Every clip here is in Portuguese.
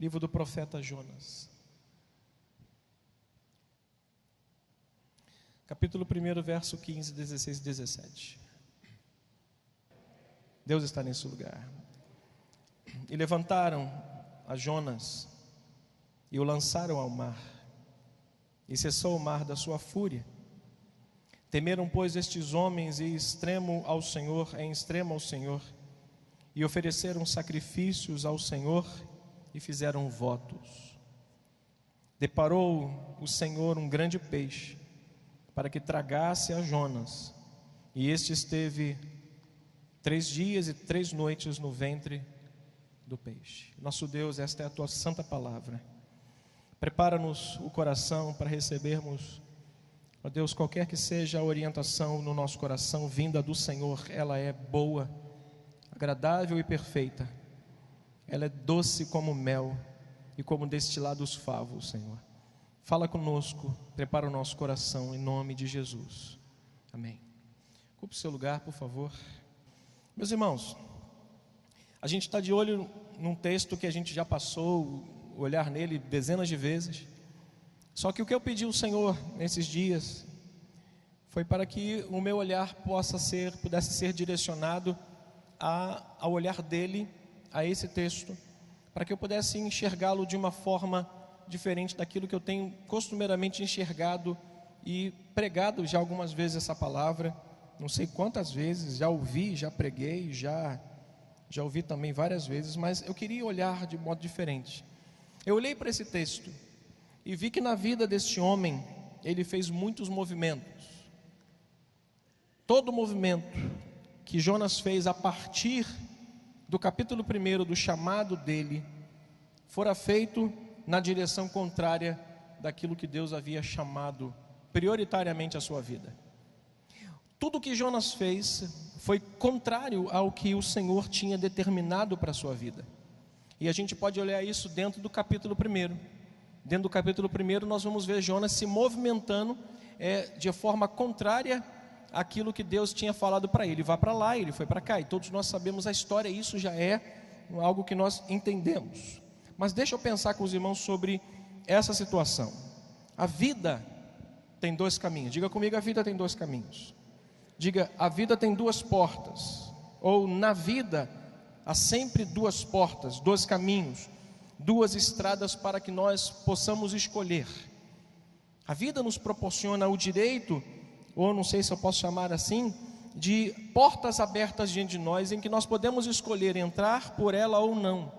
Livro do profeta Jonas. Capítulo 1, verso 15, 16 e 17. Deus está nesse lugar. E levantaram a Jonas e o lançaram ao mar, e cessou o mar da sua fúria. Temeram, pois, estes homens em extremo ao Senhor, e ofereceram sacrifícios ao Senhor e fizeram votos. Deparou o Senhor um grande peixe para que tragasse a Jonas, e este esteve 3 dias e 3 noites no ventre do peixe. Nosso Deus, esta é a tua santa palavra. Prepara-nos o coração para recebermos, ó Deus, qualquer que seja a orientação no nosso coração vinda do Senhor. Ela é boa, agradável e perfeita. Ela é doce como mel e como destilados favos, Senhor. Fala conosco, prepara o nosso coração em nome de Jesus. Amém. Ocupe o seu lugar, por favor. Meus irmãos, a gente está de olho num texto que a gente já passou, olhar nele dezenas de vezes. Só que o que eu pedi ao Senhor nesses dias foi para que o meu olhar pudesse ser direcionado ao olhar dele, a esse texto, para que eu pudesse enxergá-lo de uma forma diferente daquilo que eu tenho costumeiramente enxergado e pregado já algumas vezes essa palavra. Não sei quantas vezes, já ouvi, já preguei, já ouvi também várias vezes, mas eu queria olhar de modo diferente. Eu olhei para esse texto e vi que na vida deste homem, ele fez muitos movimentos. Todo movimento que Jonas fez a partir do capítulo 1 do chamado dele, fora feito na direção contrária daquilo que Deus havia chamado prioritariamente a sua vida. Tudo que Jonas fez foi contrário ao que o Senhor tinha determinado para a sua vida. E a gente pode olhar isso dentro do capítulo 1. Dentro do capítulo 1 nós vamos ver Jonas se movimentando de forma contrária àquilo que Deus tinha falado para ele. Vá para lá, ele foi para cá, e todos nós sabemos a história, isso já é algo que nós entendemos. Mas deixa eu pensar com os irmãos sobre essa situação. A vida tem 2 caminhos. Diga comigo, a vida tem 2 caminhos. Diga, a vida tem 2 portas. Ou na vida há sempre 2 portas, 2 caminhos, 2 estradas para que nós possamos escolher. A vida nos proporciona o direito, ou não sei se eu posso chamar assim, de portas abertas diante de nós, em que nós podemos escolher entrar por ela ou não.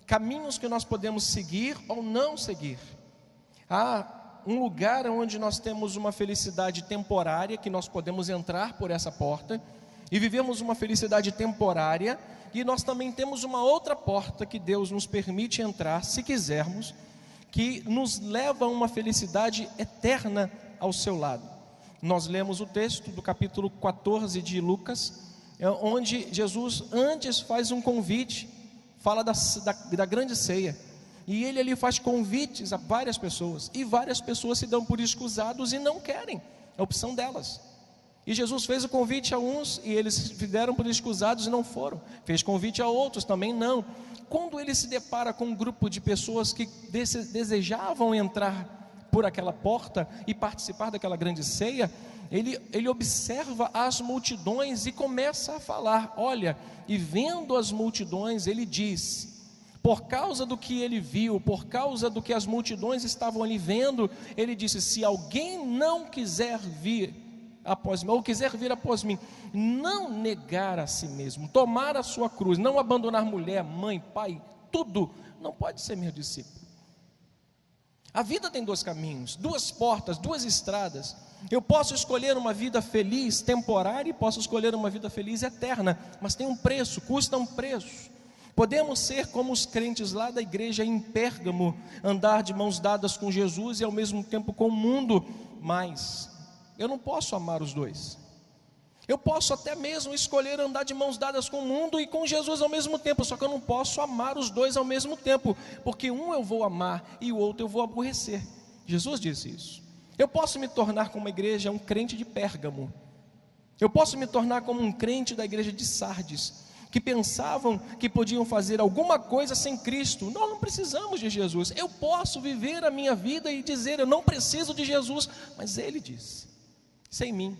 Caminhos que nós podemos seguir ou não seguir. Há um lugar onde nós temos uma felicidade temporária, que nós podemos entrar por essa porta e vivemos uma felicidade temporária, e nós também temos uma outra porta que Deus nos permite entrar, se quisermos, que nos leva a uma felicidade eterna ao seu lado. Nós lemos o texto do capítulo 14 de Lucas, onde Jesus antes faz um convite, fala da grande ceia, e ele ali faz convites a várias pessoas, e várias pessoas se dão por escusados e não querem, é a opção delas. E Jesus fez o convite a uns e eles se deram por escusados e não foram, fez convite a outros, também não. Quando ele se depara com um grupo de pessoas que desejavam entrar por aquela porta e participar daquela grande ceia, ele observa as multidões e começa a falar, olha, e vendo as multidões, ele diz, por causa do que ele viu, por causa do que as multidões estavam ali vendo, ele disse, se alguém não quiser vir após mim, ou quiser vir após mim, não negar a si mesmo, tomar a sua cruz, não abandonar mulher, mãe, pai, tudo, não pode ser meu discípulo. A vida tem 2 caminhos, 2 portas, 2 estradas. Eu posso escolher uma vida feliz, temporária, e posso escolher uma vida feliz eterna, mas tem um preço, custa um preço. Podemos ser como os crentes lá da igreja em Pérgamo, andar de mãos dadas com Jesus e ao mesmo tempo com o mundo, mas eu não posso amar os 2. Eu posso até mesmo escolher andar de mãos dadas com o mundo e com Jesus ao mesmo tempo, só que eu não posso amar os 2 ao mesmo tempo, porque um eu vou amar e o outro eu vou aborrecer. Jesus disse isso. Eu posso me tornar como uma igreja, um crente de Pérgamo. Eu posso me tornar como um crente da igreja de Sardes, que pensavam que podiam fazer alguma coisa sem Cristo. Nós não precisamos de Jesus. Eu posso viver a minha vida e dizer: eu não preciso de Jesus, mas Ele disse: sem mim,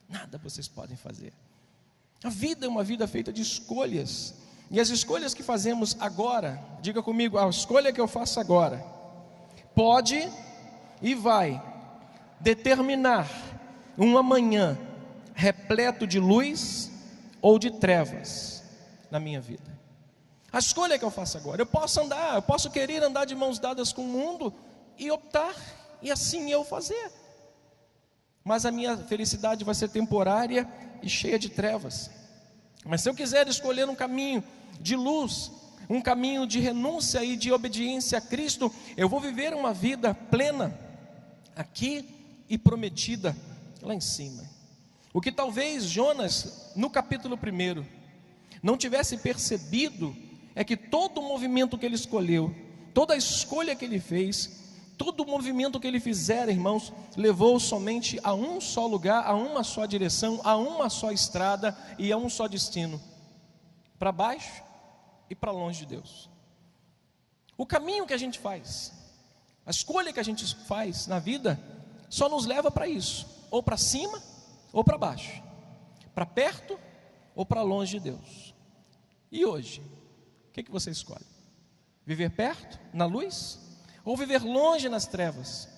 nada vocês podem fazer. A vida é uma vida feita de escolhas, e as escolhas que fazemos agora, diga comigo, a escolha que eu faço agora, pode e vai determinar um amanhã repleto de luz ou de trevas na minha vida. A escolha que eu faço agora, eu posso querer andar de mãos dadas com o mundo e optar, e assim eu fazer, mas a minha felicidade vai ser temporária e cheia de trevas. Mas se eu quiser escolher um caminho de luz, um caminho de renúncia e de obediência a Cristo, eu vou viver uma vida plena aqui e prometida lá em cima. O que talvez Jonas, no capítulo 1, não tivesse percebido é que todo o movimento que ele escolheu, toda a escolha que ele fez, todo o movimento que ele fizer, irmãos, levou somente a um só lugar, a uma só direção, a uma só estrada e a um só destino: para baixo e para longe de Deus. O caminho que a gente faz, a escolha que a gente faz na vida, só nos leva para isso: ou para cima ou para baixo, para perto ou para longe de Deus. E hoje, o que você escolhe? Viver perto, na luz, ou viver longe nas trevas?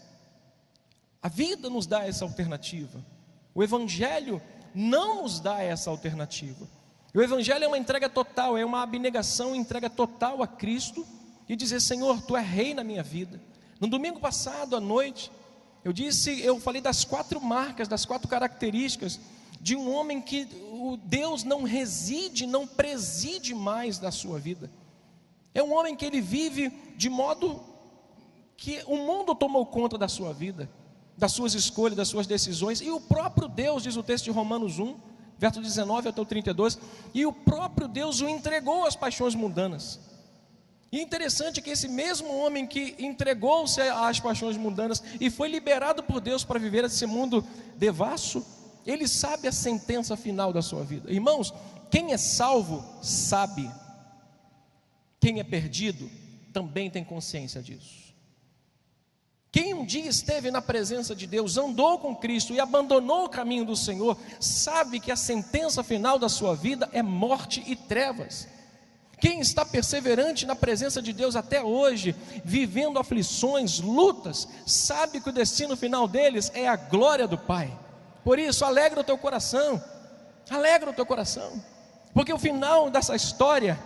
A vida nos dá essa alternativa. O Evangelho não nos dá essa alternativa. O Evangelho é uma entrega total, é uma abnegação, entrega total a Cristo, e dizer: Senhor, Tu é Rei na minha vida. No domingo passado à noite, eu falei das 4 marcas, das 4 características de um homem que o Deus não reside, não preside mais da sua vida. É um homem que ele vive de modo que o mundo tomou conta da sua vida, das suas escolhas, das suas decisões, e o próprio Deus, diz o texto de Romanos 1, verso 19 até o 32, e o próprio Deus o entregou às paixões mundanas. E é interessante que esse mesmo homem que entregou-se às paixões mundanas e foi liberado por Deus para viver esse mundo devasso, ele sabe a sentença final da sua vida. Irmãos, quem é salvo sabe, quem é perdido também tem consciência disso. Quem um dia esteve na presença de Deus, andou com Cristo e abandonou o caminho do Senhor, sabe que a sentença final da sua vida é morte e trevas. Quem está perseverante na presença de Deus até hoje, vivendo aflições, lutas, sabe que o destino final deles é a glória do Pai. Por isso, alegra o teu coração, porque o final dessa história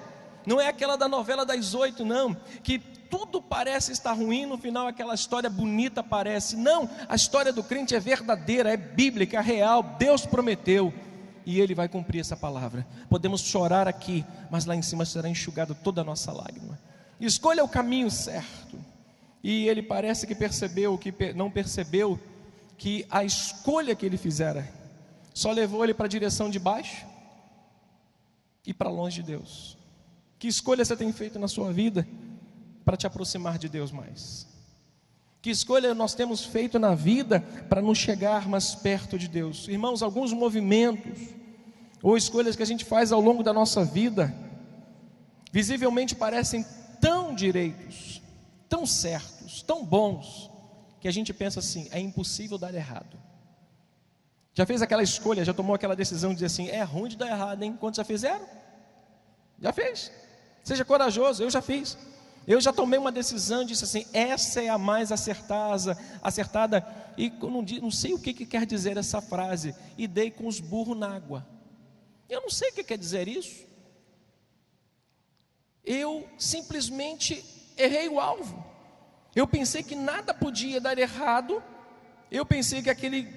não é aquela da novela das 8, não, que tudo parece estar ruim, no final aquela história bonita parece. Não, a história do crente é verdadeira, é bíblica, é real. Deus prometeu e Ele vai cumprir essa palavra. Podemos chorar aqui, mas lá em cima será enxugada toda a nossa lágrima. Escolha o caminho certo. E ele parece que percebeu, que não percebeu, que a escolha que ele fizera só levou ele para a direção de baixo e para longe de Deus. Que escolha você tem feito na sua vida para te aproximar de Deus mais? Que escolha nós temos feito na vida para nos chegar mais perto de Deus? Irmãos, alguns movimentos ou escolhas que a gente faz ao longo da nossa vida, visivelmente parecem tão direitos, tão certos, tão bons, que a gente pensa assim: é impossível dar errado. Já fez aquela escolha, já tomou aquela decisão de dizer assim: é ruim de dar errado, hein? Quantos já fizeram? Já fez? Seja corajoso, eu já fiz. Eu já tomei uma decisão e disse assim: essa é a mais acertada, e não sei o que quer dizer essa frase, e dei com os burros na água. Eu não sei o que quer dizer isso. Eu simplesmente errei o alvo. Eu pensei que nada podia dar errado. Eu pensei que aquele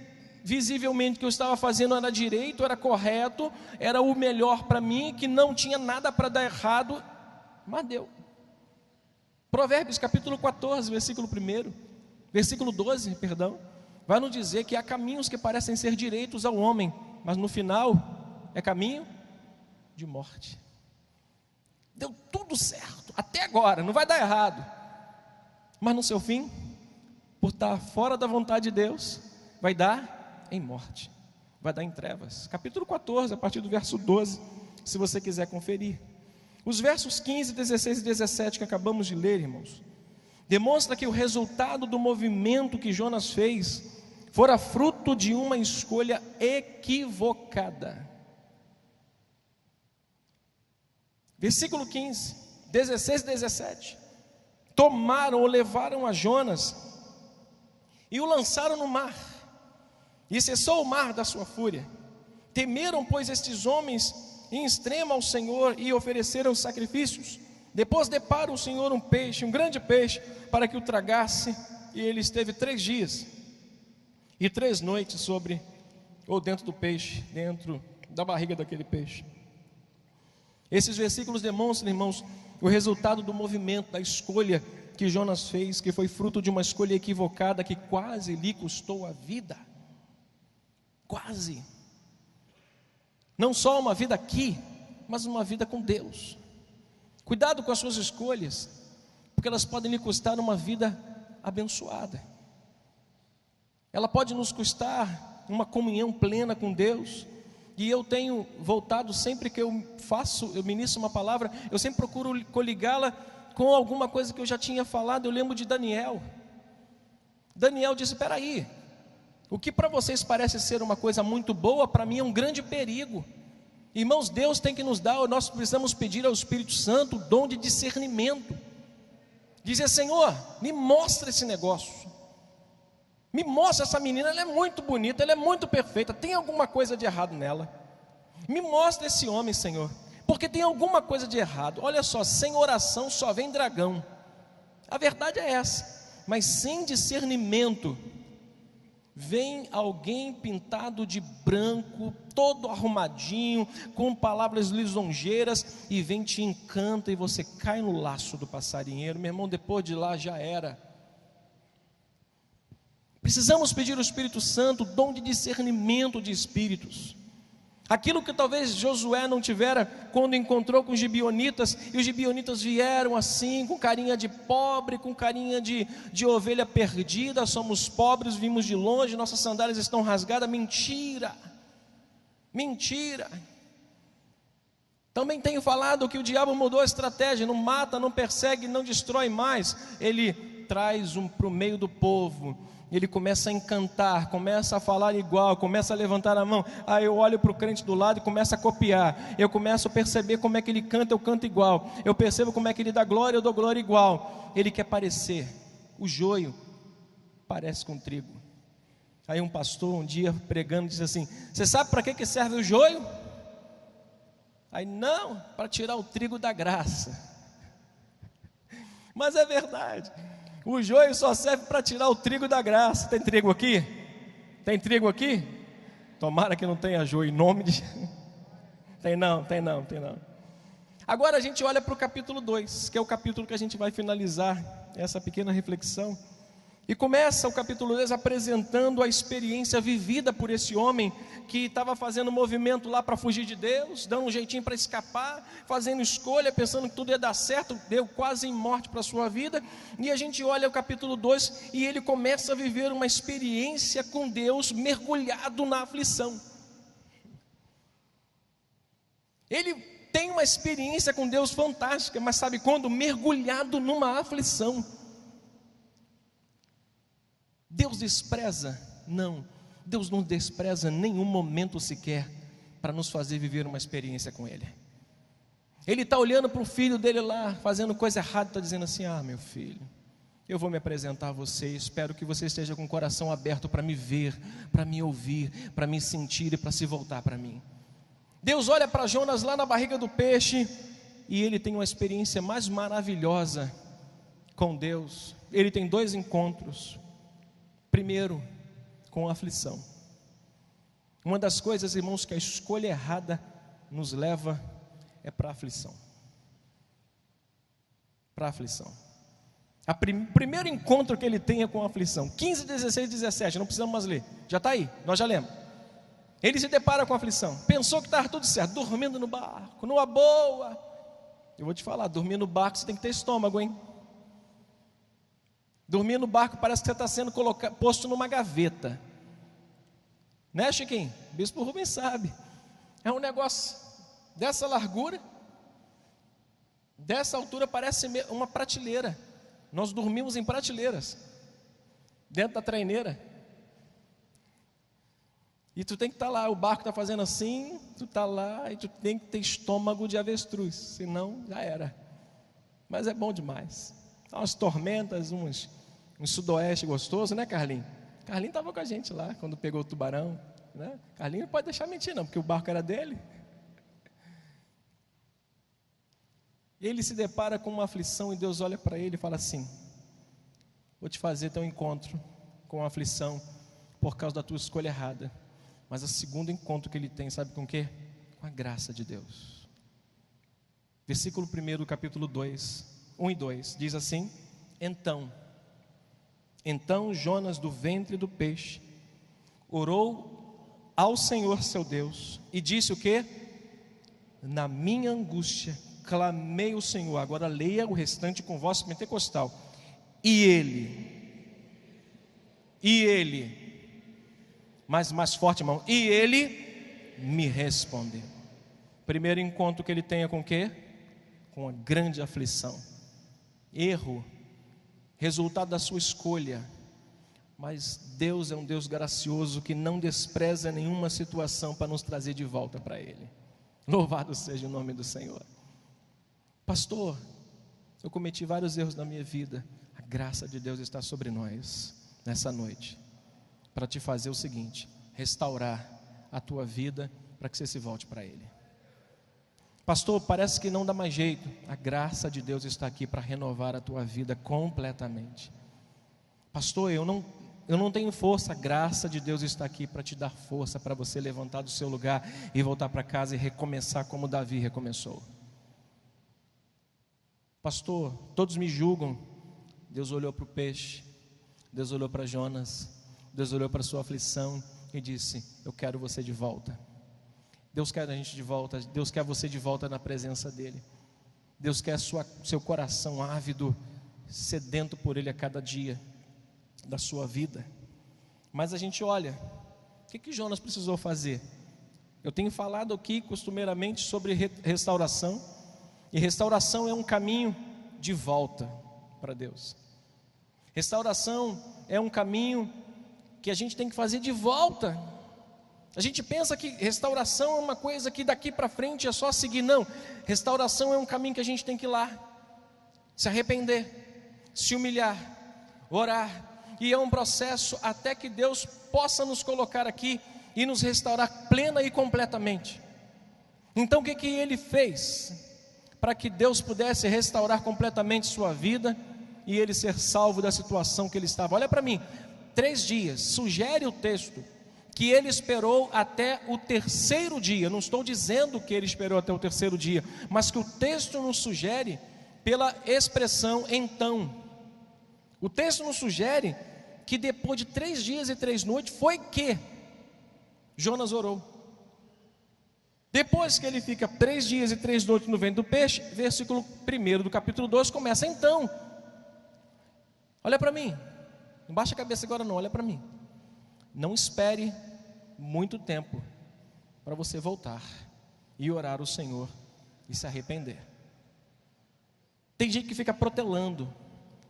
visivelmente que eu estava fazendo era direito, era correto, era o melhor para mim, que não tinha nada para dar errado, mas deu. Provérbios capítulo 14, versículo 12, vai nos dizer que há caminhos que parecem ser direitos ao homem, mas no final é caminho de morte. Deu tudo certo, até agora, não vai dar errado, mas no seu fim, por estar fora da vontade de Deus, vai dar em morte, vai dar em trevas. Capítulo 14, a partir do verso 12, se você quiser conferir. Os versos 15, 16 e 17 que acabamos de ler, irmãos, demonstra que o resultado do movimento que Jonas fez fora fruto de uma escolha equivocada. Versículo 15, 16 e 17. Tomaram ou levaram a Jonas e o lançaram no mar, e cessou o mar da sua fúria. Temeram, pois, estes homens em extremo ao Senhor e ofereceram sacrifícios. Depois depara o Senhor um peixe, um grande peixe, para que o tragasse, e ele esteve 3 dias e 3 noites sobre, ou dentro do peixe, dentro da barriga daquele peixe. Esses versículos demonstram, irmãos, o resultado do movimento, da escolha que Jonas fez, que foi fruto de uma escolha equivocada que quase lhe custou a vida. Quase. Não só uma vida aqui, mas uma vida com Deus. Cuidado com as suas escolhas, porque elas podem lhe custar uma vida abençoada. Ela pode nos custar uma comunhão plena com Deus. E eu tenho voltado, sempre que eu ministro uma palavra, eu sempre procuro coligá-la com alguma coisa que eu já tinha falado. Eu lembro de Daniel. Daniel disse: espera aí, o que para vocês parece ser uma coisa muito boa, para mim é um grande perigo. Irmãos, Deus tem que nos dar, nós precisamos pedir ao Espírito Santo o dom de discernimento. Dizer: Senhor, me mostra esse negócio, me mostra essa menina, ela é muito bonita, ela é muito perfeita, tem alguma coisa de errado nela. Me mostra esse homem, Senhor, porque tem alguma coisa de errado. Olha só, sem oração só vem dragão. A verdade é essa. Mas sem discernimento vem alguém pintado de branco, todo arrumadinho, com palavras lisonjeiras, e vem, te encanta, e você cai no laço do passarinheiro. Meu irmão, depois de lá já era. Precisamos pedir ao Espírito Santo o dom de discernimento de espíritos. Aquilo que talvez Josué não tivera quando encontrou com os gibeonitas, e os gibeonitas vieram assim, com carinha de pobre, com carinha de ovelha perdida. Somos pobres, vimos de longe, nossas sandálias estão rasgadas. Mentira, mentira. Também tenho falado que o diabo mudou a estratégia, não mata, não persegue, não destrói mais. Ele traz para o meio do povo. Ele começa a encantar, começa a falar igual, começa a levantar a mão. Aí eu olho para o crente do lado e começo a copiar. Eu começo a perceber como é que ele canta, eu canto igual. Eu percebo como é que ele dá glória, eu dou glória igual. Ele quer parecer. O joio parece com trigo. Aí um pastor um dia pregando disse assim: você sabe para que serve o joio? Aí: não, para tirar o trigo da graça. Mas é verdade. O joio só serve para tirar o trigo da graça. Tem trigo aqui? Tem trigo aqui? Tomara que não tenha joio, em nome de... Tem não. Agora a gente olha para o capítulo 2, que é o capítulo que a gente vai finalizar essa pequena reflexão. E começa o capítulo 2 apresentando a experiência vivida por esse homem que estava fazendo um movimento lá para fugir de Deus, dando um jeitinho para escapar, fazendo escolha, pensando que tudo ia dar certo, deu quase em morte para a sua vida. E a gente olha o capítulo 2 e ele começa a viver uma experiência com Deus, mergulhado na aflição. Ele tem uma experiência com Deus fantástica, mas sabe quando? Mergulhado numa aflição. Deus despreza? Não, Deus não despreza nenhum momento sequer para nos fazer viver uma experiência com Ele. Ele está olhando para o filho dele lá, fazendo coisa errada, está dizendo assim: ah, meu filho, eu vou me apresentar a você, espero que você esteja com o coração aberto para me ver, para me ouvir, para me sentir e para se voltar para mim. Deus olha para Jonas lá na barriga do peixe, e ele tem uma experiência mais maravilhosa com Deus. Ele tem 2 encontros. Primeiro, com a aflição. Uma das coisas, irmãos, que a escolha errada nos leva é para a aflição. Para a aflição. O primeiro encontro que ele tem é com a aflição. 15, 16, 17, não precisamos mais ler. Já está aí, nós já lemos. Ele se depara com a aflição. Pensou que estava tudo certo, dormindo no barco, numa boa. Eu vou te falar, dormir no barco você tem que ter estômago, hein? Dormir no barco parece que você está sendo posto numa gaveta. Né, Chiquinho? Bispo Rubens sabe. É um negócio dessa largura, dessa altura, parece uma prateleira. Nós dormimos em prateleiras, dentro da traineira. E tu tem que estar lá, o barco está fazendo assim, tu está lá e tu tem que ter estômago de avestruz, senão já era. Mas é bom demais. Umas tormentas, um sudoeste gostoso, né, Carlinhos? Carlinhos estava com a gente lá, quando pegou o tubarão, né? Carlinhos não pode deixar mentir não, porque o barco era dele. E ele se depara com uma aflição e Deus olha para ele e fala assim: vou te fazer teu encontro com uma aflição por causa da tua escolha errada. Mas o segundo encontro que ele tem, sabe com o quê? Com a graça de Deus. Versículo 1 do capítulo 2, 1 e 2, diz assim: Então Jonas, do ventre do peixe, orou ao Senhor seu Deus e disse o quê? Na minha angústia clamei ao Senhor. Agora leia o restante com voz pentecostal. E ele, mais forte, irmão, e ele me respondeu. Primeiro encontro que ele tenha com o quê? Com a grande aflição, erro, resultado da sua escolha. Mas Deus é um Deus gracioso que não despreza nenhuma situação para nos trazer de volta para Ele. Louvado seja o nome do Senhor. Pastor, eu cometi vários erros na minha vida. A graça de Deus está sobre nós nessa noite, para te fazer o seguinte: restaurar a tua vida para que você se volte para Ele. Pastor, parece que não dá mais jeito. A graça de Deus está aqui para renovar a tua vida completamente. Pastor, eu não tenho força. A graça de Deus está aqui para te dar força, para você levantar do seu lugar e voltar para casa e recomeçar como Davi recomeçou. Pastor, todos me julgam. Deus olhou para o peixe, Deus olhou para Jonas, Deus olhou para a sua aflição e disse: eu quero você de volta. Deus quer a gente de volta, Deus quer você de volta na presença dEle. Deus quer seu coração ávido, sedento por Ele a cada dia da sua vida. Mas a gente olha, o que Jonas precisou fazer? Eu tenho falado aqui costumeiramente sobre restauração, e restauração é um caminho de volta para Deus. Restauração é um caminho que a gente tem que fazer de volta. A gente pensa que restauração é uma coisa que daqui para frente é só seguir. Não, restauração é um caminho que a gente tem que ir lá, se arrepender, se humilhar, orar. E é um processo até que Deus possa nos colocar aqui e nos restaurar plena e completamente. Então o que Ele fez para que Deus pudesse restaurar completamente sua vida e ele ser salvo da situação que ele estava? Olha para mim, 3 dias, sugere o texto que ele esperou até o 3º dia. Não estou dizendo que ele esperou até o 3º dia, mas que o texto nos sugere pela expressão então. O texto nos sugere que depois de 3 dias e 3 noites foi que Jonas orou. Depois que ele fica 3 dias e 3 noites no ventre do peixe, versículo 1 do capítulo 2 começa então. Olha para mim, não baixa a cabeça agora não, olha para mim. Não espere muito tempo para você voltar e orar ao Senhor e se arrepender. Tem gente que fica protelando,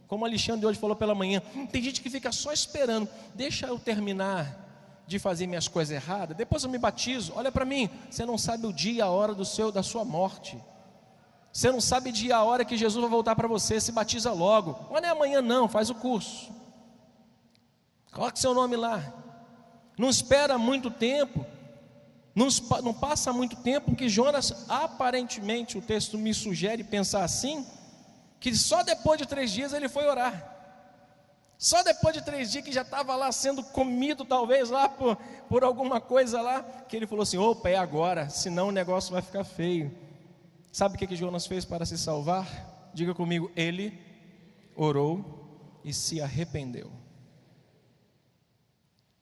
como o Alexandre hoje falou pela manhã. Tem gente que fica só esperando, deixa eu terminar de fazer minhas coisas erradas, depois eu me batizo. Olha para mim, você não sabe o dia e a hora da sua morte. Você não sabe o dia e a hora que Jesus vai voltar para você. Se batiza logo, não é amanhã não, faz o curso, coloque seu nome lá. Não espera muito tempo, não passa muito tempo, porque Jonas, aparentemente, o texto me sugere pensar assim, que só depois de 3 dias ele foi orar. Só depois de 3 dias que já estava lá sendo comido, talvez lá por alguma coisa lá, que ele falou assim: opa, é agora, senão o negócio vai ficar feio. Sabe o que Jonas fez para se salvar? Diga comigo: ele orou e se arrependeu.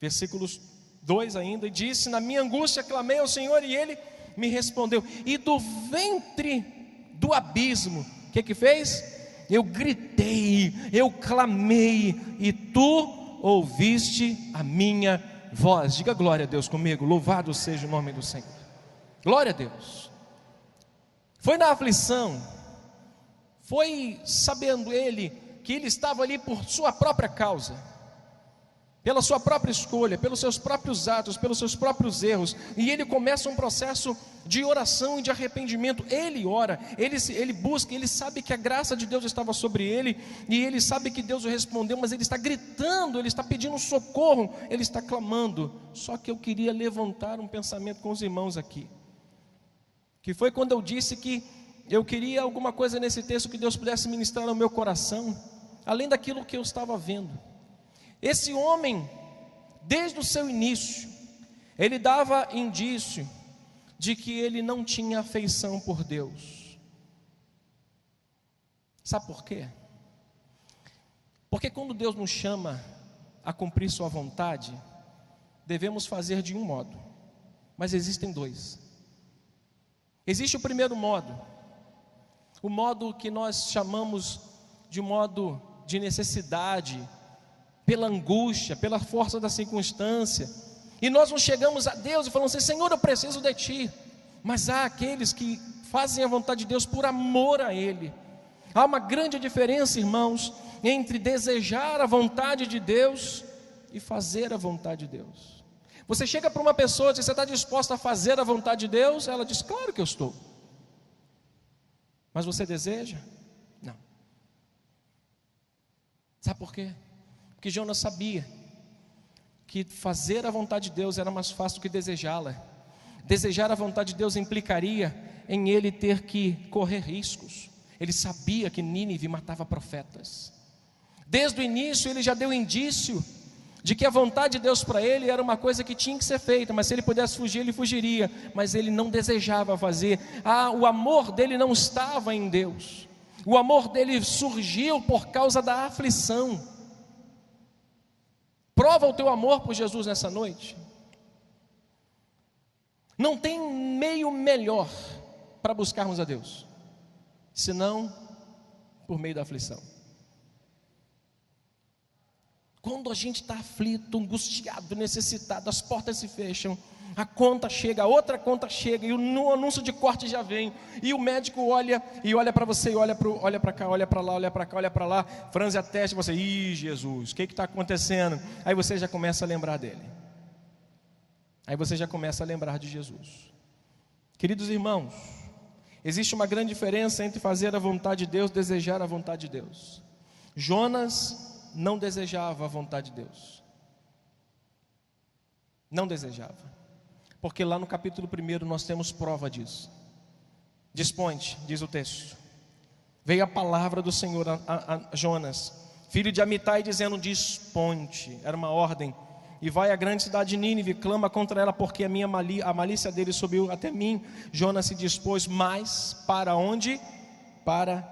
Versículos 2 ainda, e disse: na minha angústia clamei ao Senhor e Ele me respondeu. E do ventre do abismo, o que fez? Eu gritei, eu clamei, e Tu ouviste a minha voz. Diga glória a Deus comigo, louvado seja o nome do Senhor. Glória a Deus. Foi na aflição, foi sabendo ele que ele estava ali por sua própria causa, pela sua própria escolha, pelos seus próprios atos, pelos seus próprios erros, e ele começa um processo de oração e de arrependimento. Ele ora, ele busca, ele sabe que a graça de Deus estava sobre ele, e ele sabe que Deus o respondeu, mas ele está gritando, ele está pedindo socorro, ele está clamando. Só que eu queria levantar um pensamento com os irmãos aqui, que foi quando eu disse que eu queria alguma coisa nesse texto que Deus pudesse ministrar no meu coração, além daquilo que eu estava vendo. Esse homem, desde o seu início, ele dava indício de que ele não tinha afeição por Deus. Sabe por quê? Porque quando Deus nos chama a cumprir sua vontade, devemos fazer de um modo, mas existem dois. Existe o primeiro modo, o modo que nós chamamos de modo de necessidade, pela angústia, pela força da circunstância, e nós não chegamos a Deus e falamos assim: Senhor, eu preciso de Ti. Mas há aqueles que fazem a vontade de Deus por amor a Ele. Há uma grande diferença, irmãos, entre desejar a vontade de Deus e fazer a vontade de Deus. Você chega para uma pessoa e diz: você está disposta a fazer a vontade de Deus? Ela diz: claro que eu estou. Mas você deseja? Não. Sabe por quê? Porque Jonas sabia que fazer a vontade de Deus era mais fácil do que desejá-la. Desejar a vontade de Deus implicaria em ele ter que correr riscos. Ele sabia que Nínive matava profetas. Desde o início ele já deu indício de que a vontade de Deus para ele era uma coisa que tinha que ser feita, mas se ele pudesse fugir, ele fugiria, mas ele não desejava fazer. O amor dele não estava em Deus, o amor dele surgiu por causa da aflição. Prova o teu amor por Jesus nessa noite. Não tem meio melhor para buscarmos a Deus, senão por meio da aflição. Quando a gente está aflito, angustiado, necessitado, as portas se fecham, a conta chega, a outra conta chega, e o anúncio de corte já vem, e o médico olha para você, e olha para cá, olha para lá, olha para cá, olha para lá, franze a testa, e você: ih, Jesus, o que está acontecendo? Aí você já começa a lembrar dele, aí você já começa a lembrar de Jesus. Queridos irmãos, existe uma grande diferença entre fazer a vontade de Deus e desejar a vontade de Deus. Jonas não desejava a vontade de Deus, não desejava, porque lá no capítulo 1 nós temos prova disso. Dispõe-te, diz o texto, veio a palavra do Senhor a Jonas, filho de Amitai, dizendo: dispõe-te, era uma ordem, e vai à grande cidade de Nínive, clama contra ela, porque a malícia dele subiu até mim. Jonas se dispôs, mas para onde? Para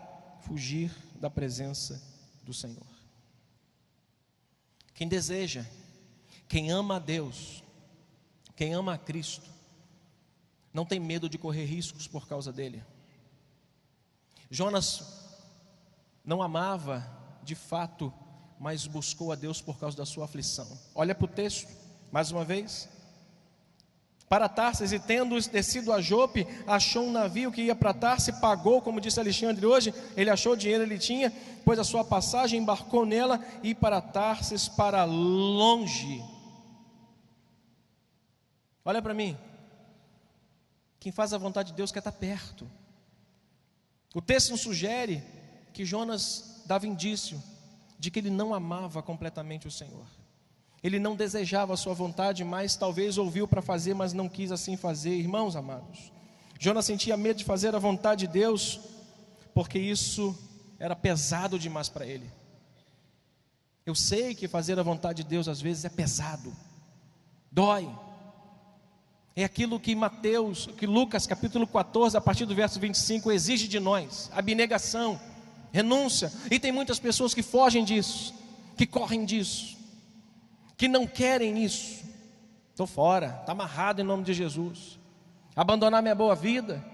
fugir da presença do Senhor. Quem deseja, quem ama a Deus, quem ama a Cristo, não tem medo de correr riscos por causa dele. Jonas não amava de fato, mas buscou a Deus por causa da sua aflição. Olha para o texto, mais uma vez. Para Tarsis, e tendo descido a Jope, achou um navio que ia para Tarsis, pagou, como disse Alexandre hoje, ele achou o dinheiro, ele tinha, pôs a sua passagem, embarcou nela, e para Tarsis, para longe. Olha para mim, quem faz a vontade de Deus quer estar perto. O texto nos sugere que Jonas dava indício de que ele não amava completamente o Senhor. Ele não desejava a sua vontade, mas talvez ouviu para fazer, mas não quis assim fazer. Irmãos amados, Jonas sentia medo de fazer a vontade de Deus, porque isso era pesado demais para ele. Eu sei que fazer a vontade de Deus às vezes é pesado, dói. É aquilo que Lucas capítulo 14, a partir do verso 25, exige de nós: abnegação, renúncia. E tem muitas pessoas que fogem disso, que correm disso, que não querem isso. Estou fora, está amarrado em nome de Jesus. Abandonar minha boa vida.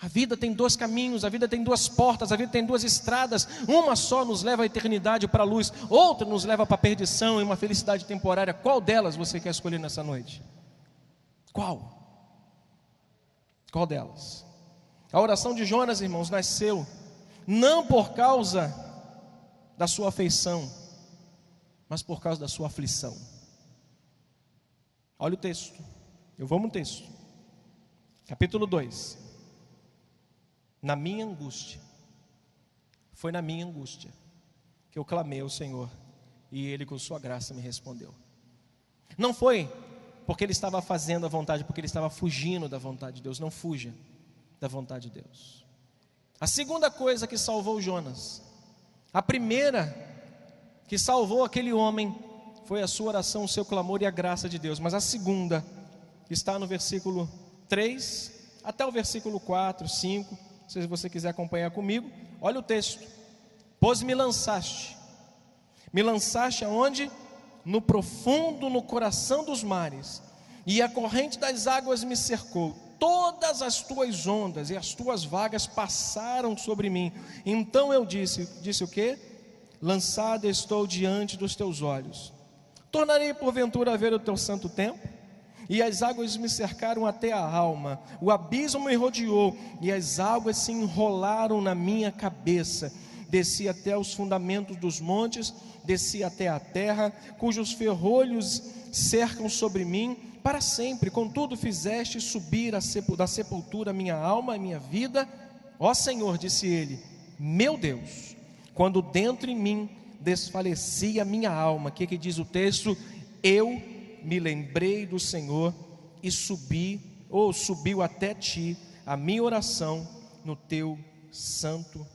A vida tem dois caminhos, a vida tem duas portas, a vida tem duas estradas. Uma só nos leva à eternidade, para a luz, outra nos leva para a perdição e uma felicidade temporária. Qual delas você quer escolher nessa noite? Qual? Qual delas? A oração de Jonas, irmãos, nasceu não por causa da sua afeição, mas por causa da sua aflição. Olha o texto, eu vou no texto, capítulo 2. Na minha angústia, foi na minha angústia que eu clamei ao Senhor, e Ele com sua graça me respondeu. Não foi porque Ele estava fazendo a vontade, porque Ele estava fugindo da vontade de Deus. Não fuja da vontade de Deus. A segunda coisa que salvou Jonas, a primeira que salvou aquele homem, foi a sua oração, o seu clamor e a graça de Deus. Mas a segunda está no versículo 3 até o versículo 4, 5. Se você quiser acompanhar comigo, olha o texto. Pois me lançaste aonde? No profundo, no coração dos mares, e a corrente das águas me cercou. Todas as tuas ondas e as tuas vagas passaram sobre mim. Então eu disse o quê? Lançado estou diante dos teus olhos. Tornarei porventura a ver o teu santo templo? E as águas me cercaram até a alma, o abismo me rodeou, e as águas se enrolaram na minha cabeça. Desci até os fundamentos dos montes, desci até a terra, cujos ferrolhos cercam sobre mim para sempre. Contudo fizeste subir da sepultura minha alma e minha vida. Ó Senhor, disse ele, meu Deus, quando dentro em mim desfalecia minha alma. O que diz o texto? Eu me lembrei do Senhor e subiu até ti a minha oração no teu santo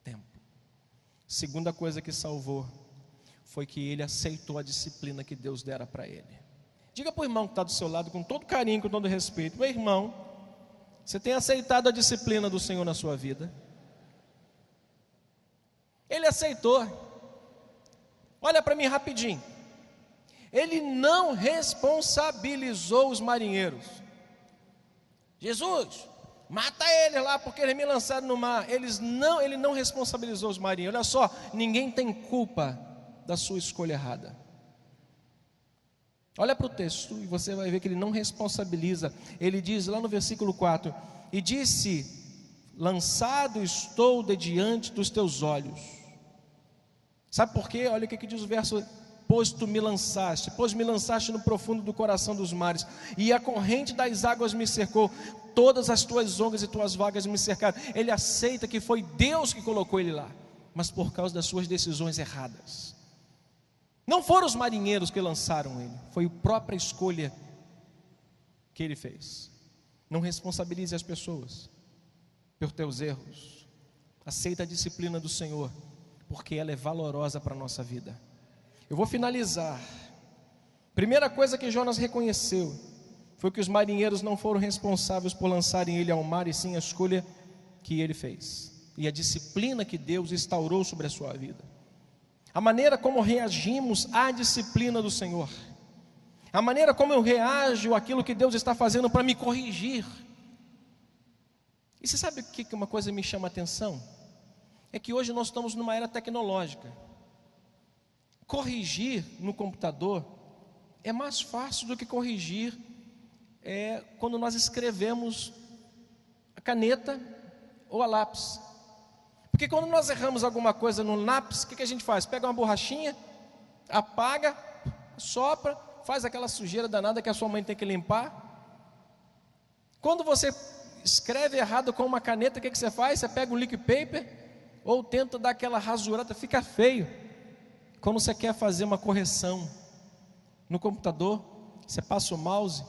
templo. Segunda coisa que salvou foi que ele aceitou a disciplina que Deus dera para ele. Diga para o irmão que está do seu lado com todo carinho, com todo respeito: meu irmão, você tem aceitado a disciplina do Senhor na sua vida? Ele aceitou. Olha para mim rapidinho. Ele não responsabilizou os marinheiros. Jesus, mata eles lá porque eles me lançaram no mar. Ele não responsabilizou os marinheiros. Olha só, ninguém tem culpa da sua escolha errada. Olha para o texto e você vai ver que ele não responsabiliza. Ele diz lá no versículo 4: e disse, lançado estou de diante dos teus olhos. Sabe por quê? Olha o que diz o verso: pois me lançaste no profundo do coração dos mares, e a corrente das águas me cercou, todas as tuas ondas e tuas vagas me cercaram. Ele aceita que foi Deus que colocou ele lá, mas por causa das suas decisões erradas. Não foram os marinheiros que lançaram ele, foi a própria escolha que ele fez. Não responsabilize as pessoas por teus erros. Aceita a disciplina do Senhor, porque ela é valorosa para a nossa vida. Eu vou finalizar. Primeira coisa que Jonas reconheceu foi que os marinheiros não foram responsáveis por lançarem ele ao mar, e sim a escolha que ele fez e a disciplina que Deus instaurou sobre a sua vida. A maneira como reagimos à disciplina do Senhor, a maneira como eu reajo àquilo que Deus está fazendo para me corrigir. E você sabe o que uma coisa me chama a atenção? É que hoje nós estamos numa era tecnológica. Corrigir no computador é mais fácil do que corrigir quando nós escrevemos a caneta ou a lápis. Porque quando nós erramos alguma coisa no lápis, o que a gente faz? Pega uma borrachinha, apaga, sopra, faz aquela sujeira danada que a sua mãe tem que limpar. Quando você escreve errado com uma caneta, o que você faz? Você pega um liquid paper ou tenta dar aquela rasurada, fica feio. Quando você quer fazer uma correção no computador, você passa o mouse,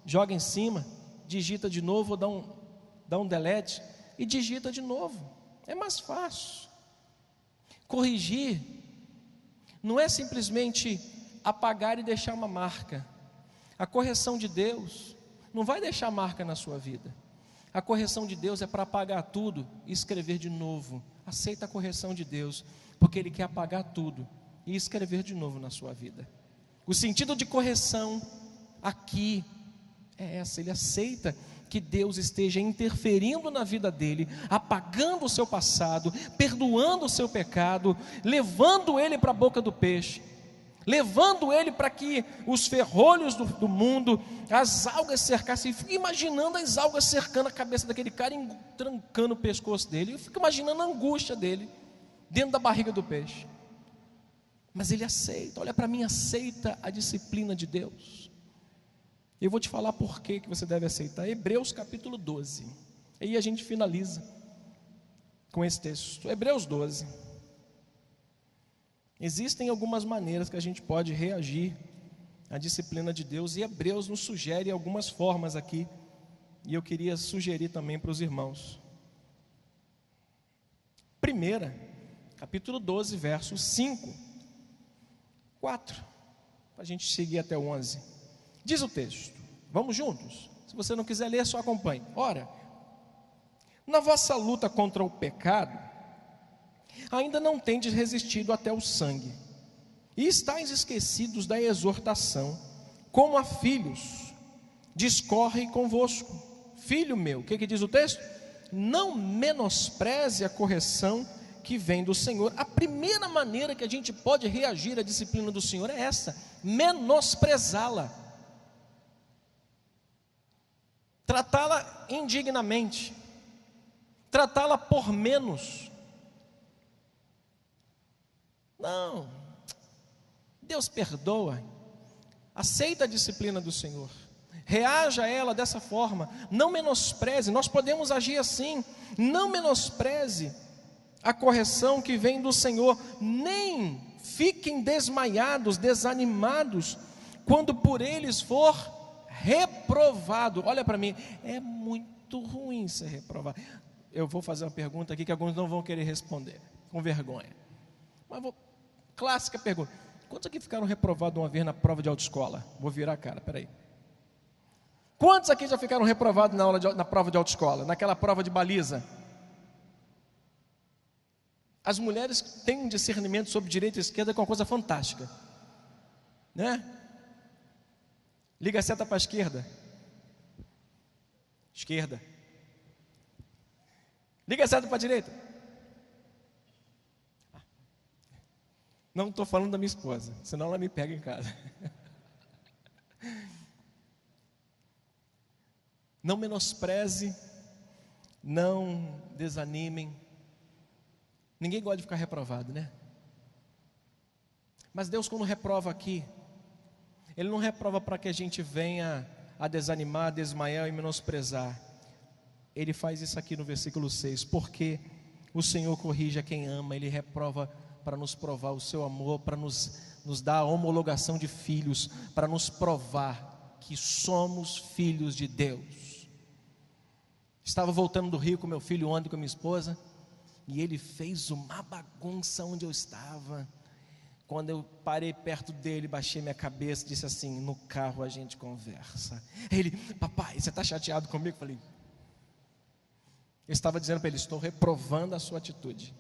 joga em cima, digita de novo, dá um delete e digita de novo. É mais fácil. Corrigir não é simplesmente apagar e deixar uma marca. A correção de Deus não vai deixar marca na sua vida. A correção de Deus é para apagar tudo e escrever de novo. Aceita a correção de Deus, porque Ele quer apagar tudo e escrever de novo na sua vida. O sentido de correção aqui é essa: ele aceita que Deus esteja interferindo na vida dele, apagando o seu passado, perdoando o seu pecado, levando ele para a boca do peixe. levando ele para que os ferrolhos do mundo, as algas cercassem. Eu fico imaginando as algas cercando a cabeça daquele cara e trancando o pescoço dele. Eu fico imaginando a angústia dele dentro da barriga do peixe. Mas ele aceita, olha para mim, aceita a disciplina de Deus. Eu vou te falar por que você deve aceitar. Hebreus capítulo 12. Aí a gente finaliza com esse texto. Hebreus 12. Existem algumas maneiras que a gente pode reagir à disciplina de Deus, e Hebreus nos sugere algumas formas aqui, e eu queria sugerir também para os irmãos. Primeira, capítulo 12, versos 5, 4, para a gente seguir até o 11. Diz o texto, vamos juntos? Se você não quiser ler, só acompanhe. Ora, na vossa luta contra o pecado, ainda não tendes resistido até o sangue, e estáis esquecidos da exortação, como a filhos, discorre convosco. Filho meu, o que diz o texto? Não menospreze a correção que vem do Senhor. A primeira maneira que a gente pode reagir à disciplina do Senhor é essa: menosprezá-la, tratá-la indignamente, tratá-la por menos. Não, Deus perdoa, aceita a disciplina do Senhor, reaja a ela dessa forma, não menospreze. Nós podemos agir assim: não menospreze a correção que vem do Senhor, nem fiquem desmaiados, desanimados, quando por eles for reprovado. Olha para mim, é muito ruim ser reprovado. Eu vou fazer uma pergunta aqui que alguns não vão querer responder, com vergonha, mas clássica pergunta: quantos aqui ficaram reprovados uma vez na prova de autoescola? Vou virar a cara, peraí. Quantos aqui já ficaram reprovados na prova de autoescola, naquela prova de baliza? As mulheres têm um discernimento sobre direita e esquerda, que é uma coisa fantástica, né? Liga a seta para a esquerda, esquerda. Liga a seta para a direita. Não estou falando da minha esposa, senão ela me pega em casa. Não menospreze, não desanimem. Ninguém gosta de ficar reprovado, né? Mas Deus, quando reprova aqui, Ele não reprova para que a gente venha a desanimar, a desmaiar e menosprezar. Ele faz isso aqui no versículo 6, porque o Senhor corrige a quem ama, Ele reprova para nos provar o seu amor, para nos dar a homologação de filhos, para nos provar que somos filhos de Deus. Estava voltando do Rio com meu filho ontem, com a minha esposa, e ele fez uma bagunça onde eu estava. Quando eu parei perto dele, baixei minha cabeça e disse assim: no carro a gente conversa. Ele: papai, você está chateado comigo? Eu falei: eu estava dizendo para ele: estou reprovando a sua atitude.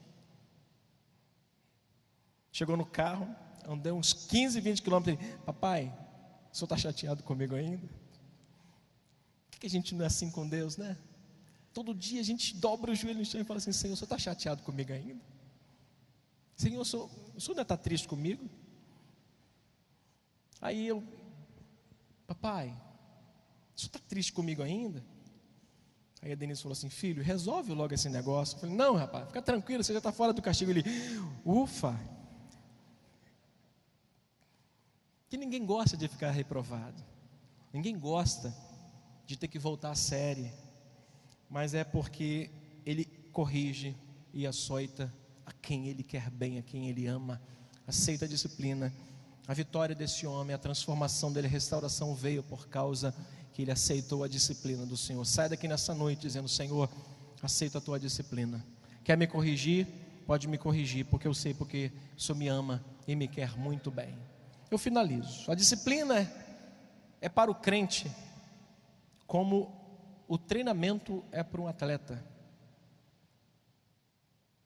Chegou no carro, andei uns 15, 20 quilômetros. Papai, o senhor está chateado comigo ainda? Por que a gente não é assim com Deus, né? Todo dia a gente dobra o joelho no chão e fala assim: Senhor, o senhor está chateado comigo ainda? Senhor, o senhor ainda está triste comigo? Aí eu: papai, o senhor está triste comigo ainda? Aí a Denise falou assim: filho, resolve logo esse negócio. Eu falei: não, rapaz, fica tranquilo, você já está fora do castigo. Ele: ufa. Que ninguém gosta de ficar reprovado, ninguém gosta de ter que voltar à série, mas é porque Ele corrige e açoita a quem Ele quer bem, a quem Ele ama. Aceita a disciplina. A vitória desse homem, a transformação dele, a restauração veio por causa que ele aceitou a disciplina do Senhor. Sai daqui nessa noite dizendo: Senhor, aceita a tua disciplina. Quer me corrigir? Pode me corrigir, porque eu sei porque o Senhor me ama e me quer muito bem. Eu finalizo. A disciplina é para o crente como o treinamento é para um atleta.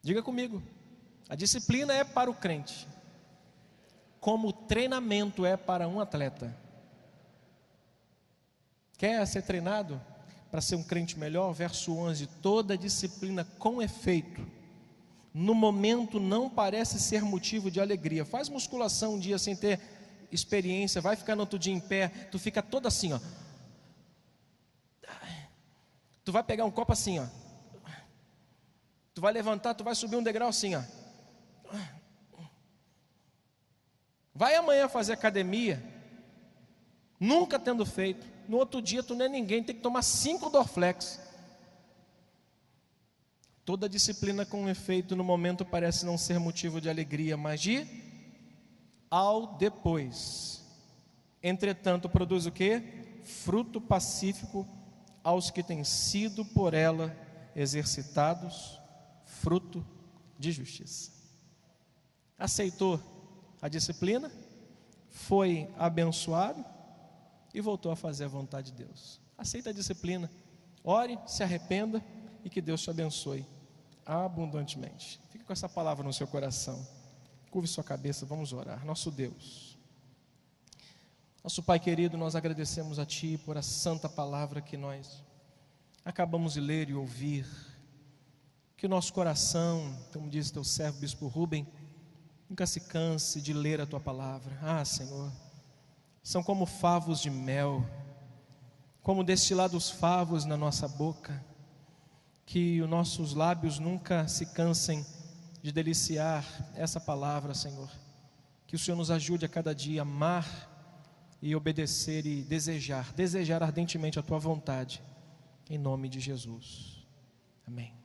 Diga comigo: a disciplina é para o crente como o treinamento é para um atleta. Quer ser treinado para ser um crente melhor? Verso 11: toda disciplina com efeito, no momento não parece ser motivo de alegria. Faz musculação um dia sem ter experiência, vai ficar no outro dia em pé, tu fica todo assim, ó. Tu vai pegar um copo assim, ó. Tu vai levantar, tu vai subir um degrau assim, ó. Vai amanhã fazer academia, nunca tendo feito. No outro dia tu não é ninguém, tem que tomar 5 Dorflex. Toda disciplina com efeito no momento parece não ser motivo de alegria, mas de ao depois. Entretanto, produz o quê? Fruto pacífico aos que têm sido por ela exercitados, fruto de justiça. Aceitou a disciplina, foi abençoado e voltou a fazer a vontade de Deus. Aceita a disciplina, ore, se arrependa e que Deus te abençoe abundantemente. Fique com essa palavra no seu coração. Curve sua cabeça, vamos orar. Nosso Deus, nosso Pai querido, nós agradecemos a Ti por a santa palavra que nós acabamos de ler e ouvir. Que o nosso coração, como diz teu servo Bispo Rubem, nunca se canse de ler a Tua palavra. Ah, Senhor, são como favos de mel, como destilados favos na nossa boca. Que os nossos lábios nunca se cansem de deliciar essa palavra, Senhor. Que o Senhor nos ajude a cada dia a amar e obedecer e desejar ardentemente a Tua vontade, em nome de Jesus. Amém.